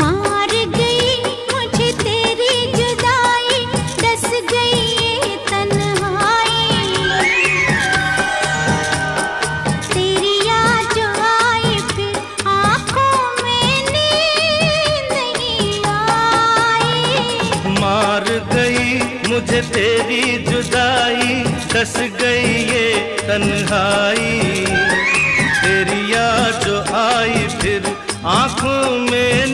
मार गई मुझे तेरी जुदाई, डस गई ये तन्हाई। तेरी याद जो आई फिर आँखों में नींद नहीं आई। मार गई मुझे तेरी जुदाई, डस गई ये तन्हाई। तेरी याद जो आई फिर आँखों में